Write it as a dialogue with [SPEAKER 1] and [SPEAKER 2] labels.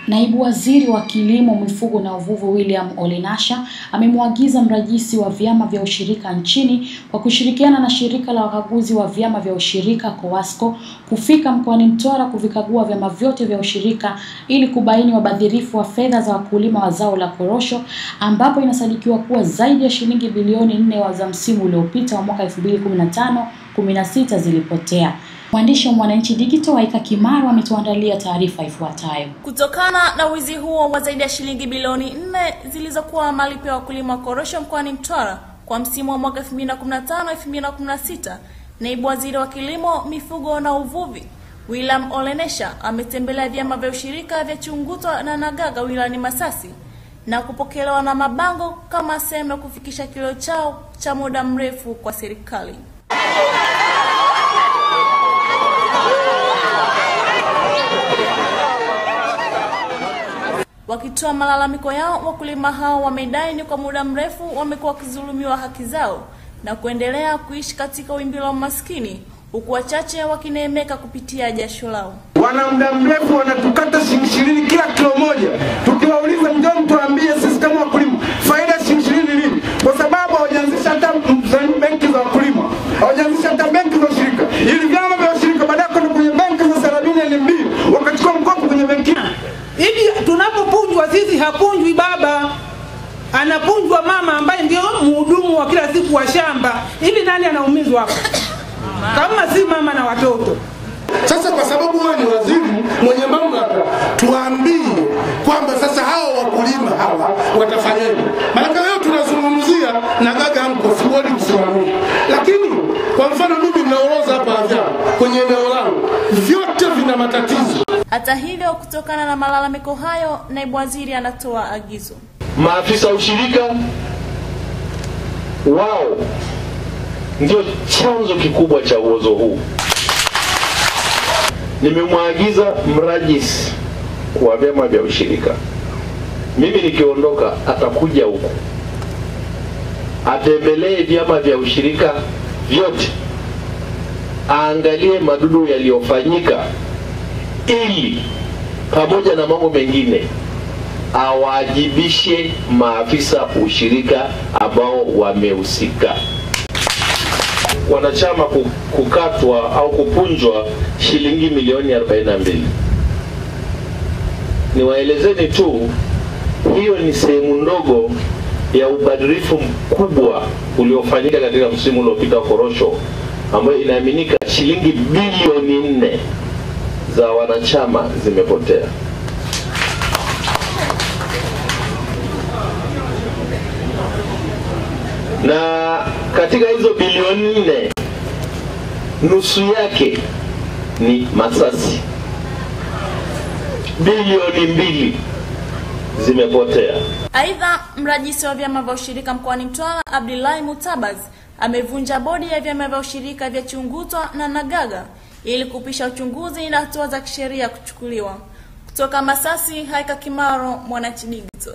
[SPEAKER 1] Naibu Waziri wa Kilimo, Mifugo na Uvuvi William Olenasha amemwagiza mrajisi wa vyama vya ushirika nchini kwa kushirikiana na shirika la wakaguzi wa vyama vya ushirika COASCO kufika mkoani Mtwara kuvikagua vyama vyote vya ushirika ili kubaini wabadhirifu wa fedha za wakulima wa zao la korosho, ambapo inasadikiwa kuwa zaidi ya shilingi bilioni 4 za msimu uliopita wa mwaka 2015-16 zilipotea. Mwandishi wa Mwananchi Digital Waika Kimaro ametuandalia taarifa ifuatayo.
[SPEAKER 2] Kutokana na wizi huo wa zaidi ya shilingi bilioni 4 zilizokuwa malipo ya wakulima wa korosho mkoani Mtwara kwa msimu wa mwaka 2015-2016, Naibu Waziri wa Kilimo, Mifugo na Uvuvi William Olenasha ametembelea vyama vya ushirika vya Chungutwa na Nagaga wilayani Masasi na kupokelewa na mabango kama sehemu ya kufikisha kilio chao cha muda mrefu kwa serikali. Wakitoa malalamiko yao, wakulima hao wamedai ni kwa muda mrefu wamekuwa wakidhulumiwa haki zao na kuendelea kuishi katika wimbi la umaskini, huku wachache wakineemeka kupitia jasho lao.
[SPEAKER 3] Wana muda mrefu wanatukata shilingi 20 kila kilo moja. Tukiwauliza mjao mtuambie sisi kama wakulima faida shilingi 20 nini? Kwa sababu hawajaanzisha hata benki za wakulima. Hawajaanzisha hata benki za ushirika. Ili vyama vya ushirika baada ya kwenye benki za Sarabini NMB wakachukua mkopo kwenye benki.
[SPEAKER 4] Hivi tunapopunjwa sisi hapunjwi baba, anapunjwa mama ambaye ndio mhudumu wa kila siku wa shamba. Hivi nani anaumizwa hapa kama si mama na watoto?
[SPEAKER 5] Sasa kwa sababu wewe ni waziri mwenye mamlaka, tuambie kwamba sasa hao wakulima hawa watafanyaje? Maana leo tunazungumzia Nagaga mko siwali kusimamia. Lakini kwa mfano mimi ninaoroza hapa vyama kwenye eneo langu vyote vina matatizo.
[SPEAKER 2] Hata hivyo, kutokana na malalamiko hayo, Naibu Waziri anatoa agizo.
[SPEAKER 6] Maafisa ushirika wao ndio chanzo kikubwa cha uozo huu. Nimemwagiza mrajisi wa vyama vya ushirika, mimi nikiondoka atakuja huko atembelee vyama vya ushirika vyote, aangalie madudu yaliyofanyika, ili pamoja na mambo mengine awajibishe maafisa ushirika ambao wamehusika. Wanachama kukatwa au kupunjwa shilingi milioni 42. Niwaelezeni tu, hiyo ni sehemu ndogo ya ubadhirifu mkubwa uliofanyika katika msimu uliopita wa korosho, ambayo inaaminika shilingi bilioni 4 za wanachama zimepotea. Na katika hizo bilioni 4, nusu yake ni Masasi. Bilioni 2 zimepotea.
[SPEAKER 2] Aidha, mrajisi wa vyama vya ushirika mkoani Mtwara Abdullahi Mutabaz amevunja bodi ya vyama vya ushirika vya Chungutwa na Nagaga ili kupisha uchunguzi na hatua za kisheria kuchukuliwa. Kutoka Masasi, Waika Kimaro, Mwananchi Digital.